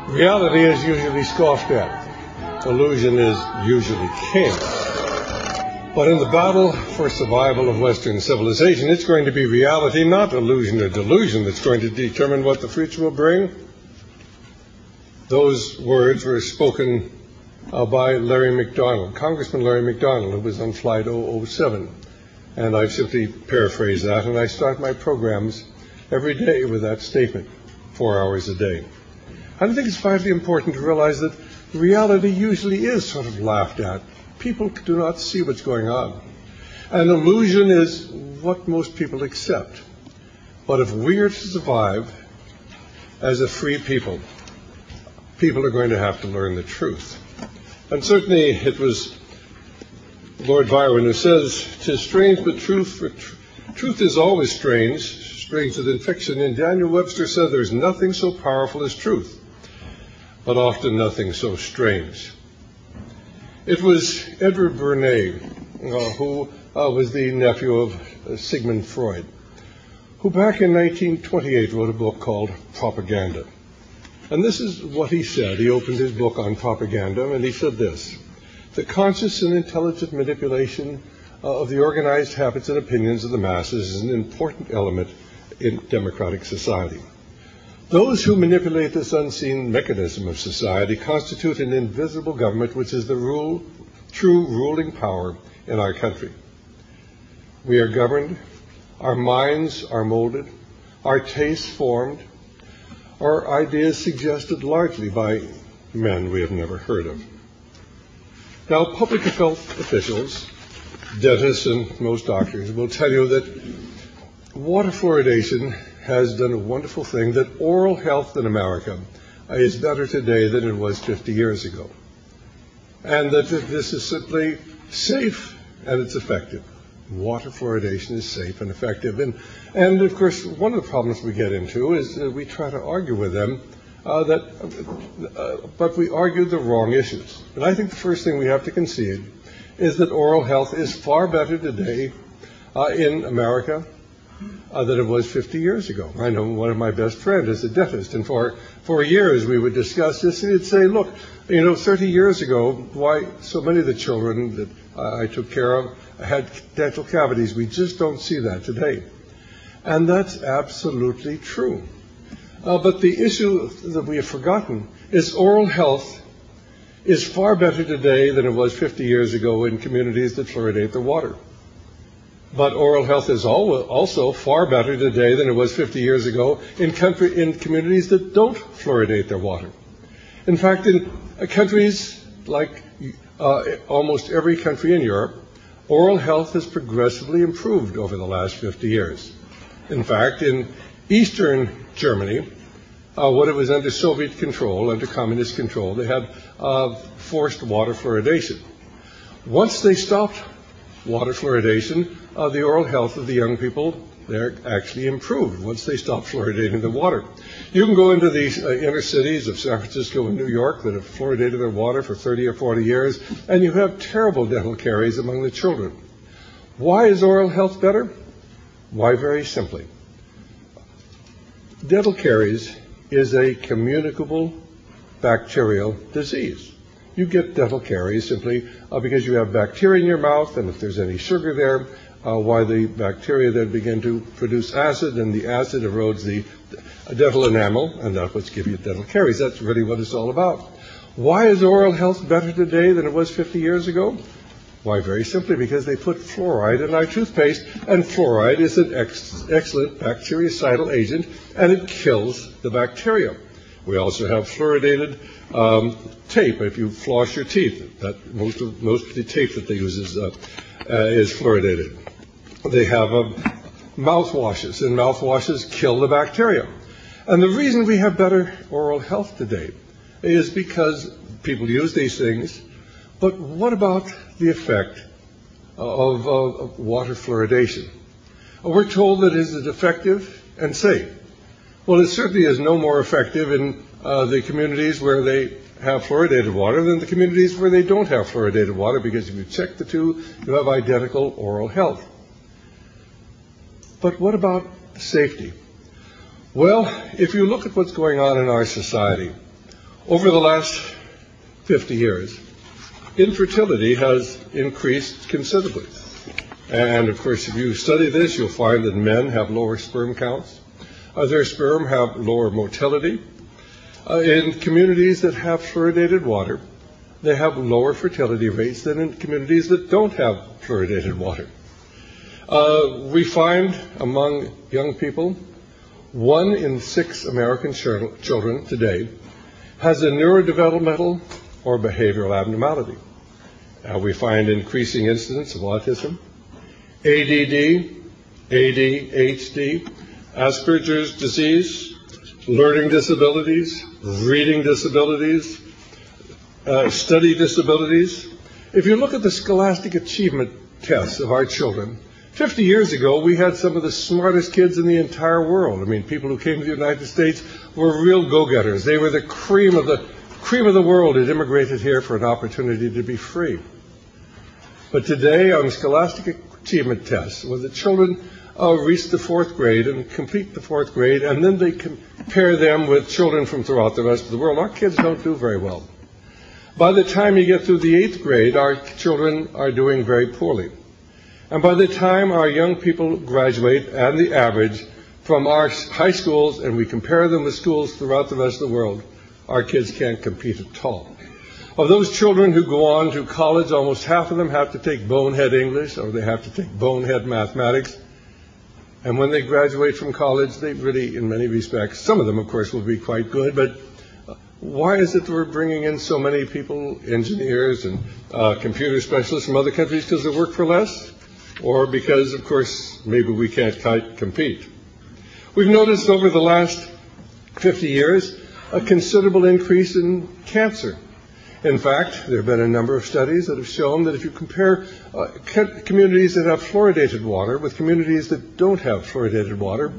Reality is usually scoffed at. Illusion is usually king. But in the battle for survival of Western civilization, it's going to be reality, not illusion or delusion, that's going to determine what the future will bring. Those words were spoken by Larry McDonald, Congressman Larry McDonald, who was on Flight 007. And I've simply paraphrased that, and I start my programs every day with that statement, 4 hours a day. And I think it's vitally important to realize that reality usually is sort of laughed at. People do not see what's going on. And illusion is what most people accept. But if we are to survive as a free people, people are going to have to learn the truth. And certainly it was Lord Byron who says, "'Tis strange but truth is always stranger than fiction." And Daniel Webster said, "There's nothing so powerful as truth, but often nothing so strange." It was Edward Bernays, who was the nephew of Sigmund Freud, who back in 1928 wrote a book called Propaganda. And this is what he said. He opened his book on propaganda, and he said this: "The conscious and intelligent manipulation of the organized habits and opinions of the masses is an important element in democratic society. Those who manipulate this unseen mechanism of society constitute an invisible government, which is the true ruling power in our country. We are governed, our minds are molded, our tastes formed, our ideas suggested largely by men we have never heard of." Now, public health officials, dentists, and most doctors will tell you that water fluoridation has done a wonderful thing, that oral health in America is better today than it was 50 years ago, and that this is simply safe and it's effective. Water fluoridation is safe and effective. And of course, one of the problems we get into is we try to argue with them but we argue the wrong issues. And I think the first thing we have to concede is that oral health is far better today in America than it was 50 years ago. I know one of my best friends is a dentist, and for years we would discuss this, and he'd say, "Look, 30 years ago, why so many of the children that I took care of had dental cavities. We just don't see that today." And that's absolutely true. But the issue that we have forgotten is oral health is far better today than it was 50 years ago in communities that fluoridate their water. But oral health is also far better today than it was 50 years ago in communities that don't fluoridate their water. In fact, in countries like almost every country in Europe, oral health has progressively improved over the last 50 years. In fact, in Eastern Germany, when it was under Soviet control, under communist control, they had forced water fluoridation. Once they stopped water fluoridation, the oral health of the young people there actually improved once they stopped fluoridating the water. You can go into these inner cities of San Francisco and New York that have fluoridated their water for 30 or 40 years, and you have terrible dental caries among the children. Why is oral health better? Why? Very simply. Dental caries is a communicable bacterial disease. You get dental caries simply because you have bacteria in your mouth, and if there's any sugar there, why the bacteria then begin to produce acid, and the acid erodes the dental enamel, and that's what's giving you dental caries. That's really what it's all about. Why is oral health better today than it was 50 years ago? Why? Very simply because they put fluoride in our toothpaste, and fluoride is an excellent bactericidal agent, and it kills the bacteria. We also have fluoridated tape. If you floss your teeth, that most of the tape that they use is fluoridated. They have mouthwashes, and mouthwashes kill the bacteria. And the reason we have better oral health today is because people use these things. But what about the effect of water fluoridation? We're told that it is effective and safe. Well, it certainly is no more effective in the communities where they have fluoridated water than the communities where they don't have fluoridated water, because if you check the two, you have identical oral health. But what about safety? Well, if you look at what's going on in our society, Over the last 50 years, infertility has increased considerably. And of course, if you study this, you'll find that men have lower sperm counts. Their sperm have lower motility. In communities that have fluoridated water, they have lower fertility rates than in communities that don't have fluoridated water. We find among young people, 1 in 6 American children today has a neurodevelopmental or behavioral abnormality. We find increasing incidence of autism, ADD, ADHD, Asperger's disease, learning disabilities, reading disabilities, study disabilities. If you look at the scholastic achievement tests of our children, 50 years ago we had some of the smartest kids in the entire world. I mean, people who came to the United States were real go-getters. They were the cream of the world had immigrated here for an opportunity to be free. But today, on scholastic achievement tests, when the children reach the 4th grade and complete the 4th grade, and then they compare them with children from throughout the rest of the world, our kids don't do very well. By the time you get through the 8th grade, our children are doing very poorly. And by the time our young people graduate, and the average from our high schools, and we compare them with schools throughout the rest of the world, our kids can't compete at all. Of those children who go on to college, almost half of them have to take bonehead English, or they have to take bonehead mathematics. And when they graduate from college, they really, in many respects, some of them, of course, will be quite good, but why is it we're bringing in so many people, engineers and computer specialists from other countries, because they work for less? Or because, of course, maybe we can't compete? We've noticed over the last 50 years a considerable increase in cancer. In fact, there have been a number of studies that have shown that if you compare communities that have fluoridated water with communities that don't have fluoridated water,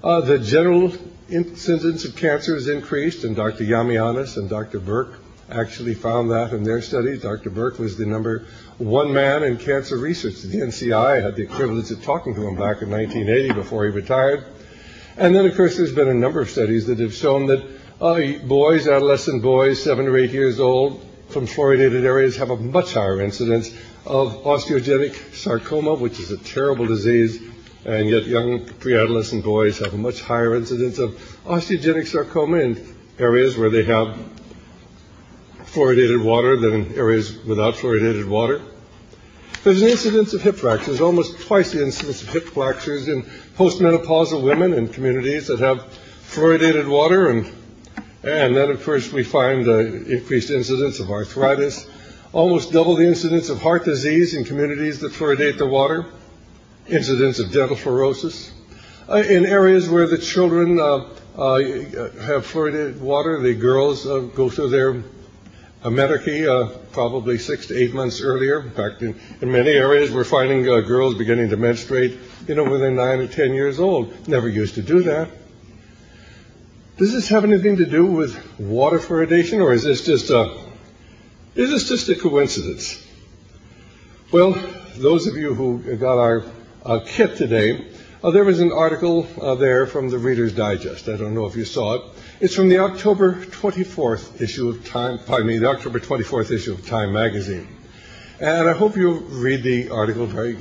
the general incidence of cancer is increased, and Dr. Yamianis and Dr. Burke actually found that in their studies. Dr. Burke was the number 1 man in cancer research. The NCI I had the privilege of talking to him back in 1980 before he retired. And then, of course, there's been a number of studies that have shown that boys, adolescent boys, 7 or 8 years old, from fluoridated areas have a much higher incidence of osteogenic sarcoma, which is a terrible disease, and yet young pre-adolescent boys have a much higher incidence of osteogenic sarcoma in areas where they have fluoridated water than in areas without fluoridated water. There's an incidence of hip fractures, almost twice the incidence of hip fractures in postmenopausal women in communities that have fluoridated water, and then, of course, we find increased incidence of arthritis, almost double the incidence of heart disease in communities that fluoridate the water, incidence of dental fluorosis. In areas where the children have fluoridated water, the girls go through their menarche probably 6 to 8 months earlier. In fact, in many areas, we're finding girls beginning to menstruate, when they're 9 or 10 years old. Never used to do that. Does this have anything to do with water fluoridation, or is this just a coincidence? Well, those of you who got our kit today, there was an article there from the Reader's Digest. I don't know if you saw it. It's from the October 24th issue of Time, the October 24th issue of Time magazine. And I hope you'll read the article very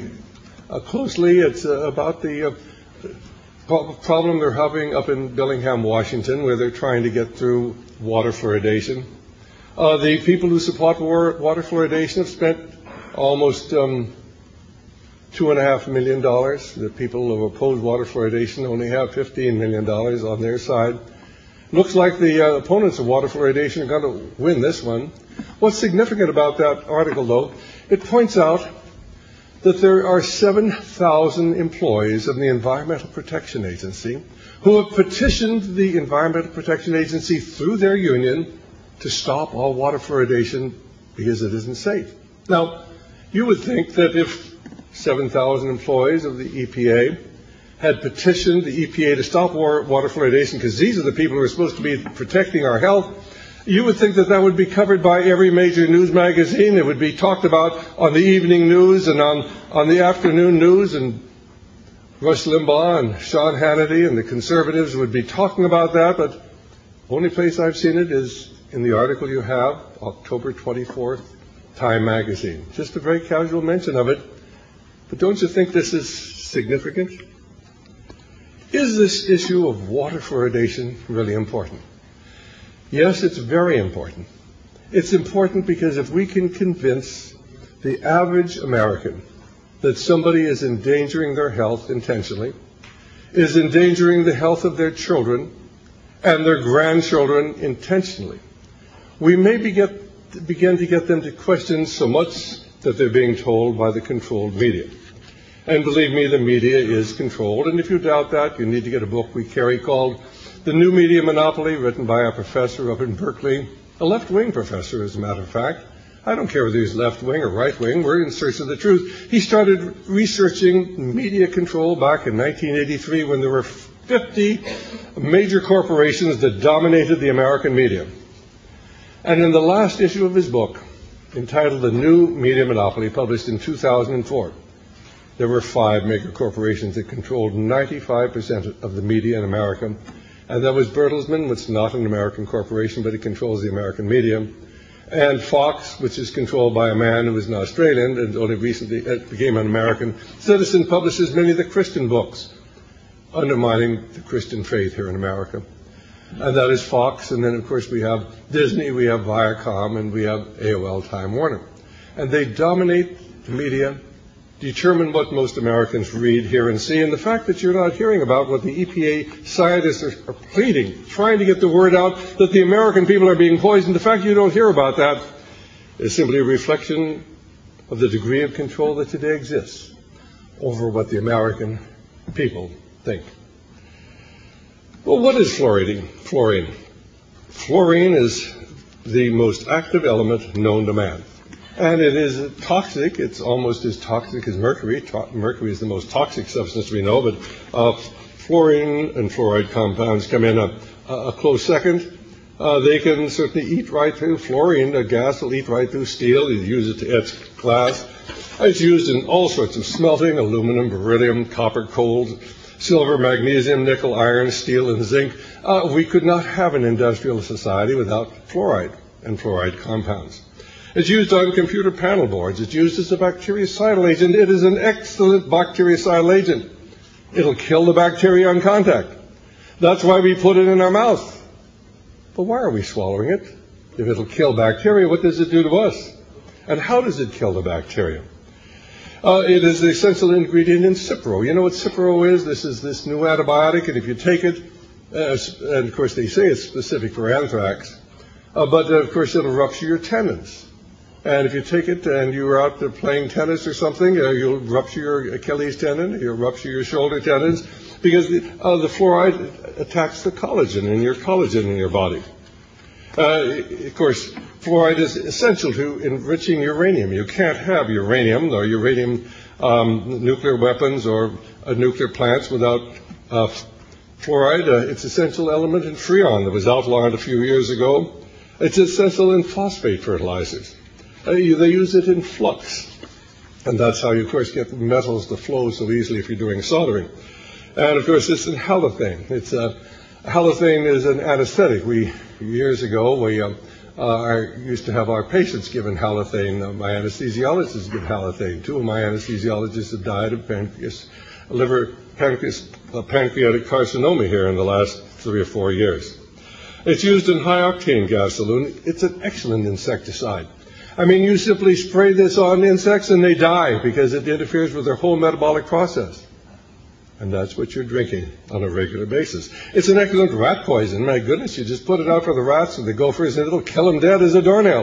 closely. It's about the problem they're having up in Bellingham, Washington, where they're trying to get through water fluoridation. The people who support water fluoridation have spent almost $2.5 million. The people who oppose water fluoridation only have $15 million on their side. Looks like the opponents of water fluoridation are going to win this one. What's significant about that article, though, it points out that there are 7,000 employees of the Environmental Protection Agency who have petitioned the Environmental Protection Agency through their union to stop all water fluoridation because it isn't safe. Now, you would think that if 7,000 employees of the EPA had petitioned the EPA to stop water fluoridation, because these are the people who are supposed to be protecting our health, you would think that that would be covered by every major news magazine. It would be talked about on the evening news and on the afternoon news, and Rush Limbaugh and Sean Hannity and the conservatives would be talking about that, but the only place I've seen it is in the article you have, October 24th, Time magazine. Just a very casual mention of it. But don't you think this is significant? Is this issue of water fluoridation really important? Yes, it's very important. It's important because if we can convince the average American that somebody is endangering their health intentionally, is endangering the health of their children and their grandchildren intentionally, we may begin to get them to question so much that they're being told by the controlled media. And believe me, the media is controlled. And if you doubt that, you need to get a book we carry called The New Media Monopoly, written by a professor up in Berkeley, a left-wing professor, as a matter of fact. I don't care whether he's left-wing or right-wing. We're in search of the truth. He started researching media control back in 1983 when there were 50 major corporations that dominated the American media. And in the last issue of his book, entitled The New Media Monopoly, published in 2004, there were 5 major corporations that controlled 95% of the media in America. And that was Bertelsmann, which is not an American corporation, but it controls the American media. And Fox, which is controlled by a man who is an Australian and only recently became an American citizen, publishes many of the Christian books, undermining the Christian faith here in America. And that is Fox, and then of course we have Disney, we have Viacom, and we have AOL Time Warner. And they dominate the media, determine what most Americans read, hear, and see. And the fact that you're not hearing about what the EPA scientists are pleading, trying to get the word out that the American people are being poisoned, the fact you don't hear about that is simply a reflection of the degree of control that today exists over what the American people think. Well, what is fluorine? Fluorine is the most active element known to man. And it is toxic. It's almost as toxic as mercury. Mercury is the most toxic substance we know, but fluorine and fluoride compounds come in a close second. They can certainly eat right through fluorine. A gas will eat right through steel. You use it to etch glass. It's used in all sorts of smelting: aluminum, beryllium, copper, coal, silver, magnesium, nickel, iron, steel, and zinc. We could not have an industrial society without fluoride and fluoride compounds. It's used on computer panel boards. It's used as a bactericidal agent. It is an excellent bactericidal agent. It'll kill the bacteria on contact. That's why we put it in our mouth. But why are we swallowing it? If it'll kill bacteria, what does it do to us? And how does it kill the bacteria? It is the essential ingredient in Cipro. You know what Cipro is? This is this new antibiotic, and if you take it, and of course they say it's specific for anthrax, but of course it'll rupture your tendons. And if you take it and you're out there playing tennis or something, you'll rupture your Achilles tendon, you'll rupture your shoulder tendons, because the fluoride attacks the collagen in your body. Of course, fluoride is essential to enriching uranium. You can't have uranium or uranium nuclear weapons or nuclear plants without fluoride. It's an essential element in Freon that was outlawed a few years ago. It's essential in phosphate fertilizers. They use it in flux. And that's how you, of course, get the metals to flow so easily if you're doing soldering. And, of course, it's in halothane. Halothane is an anesthetic. Years ago, we used to have our patients given halothane. My anesthesiologists give halothane. 2 of my anesthesiologists have died of pancreatic carcinoma here in the last 3 or 4 years. It's used in high-octane gasoline. It's an excellent insecticide. I mean, you simply spray this on insects and they die because it interferes with their whole metabolic process. And that's what you're drinking on a regular basis. It's an excellent rat poison. My goodness, you just put it out for the rats and the gophers and it'll kill them dead as a doornail.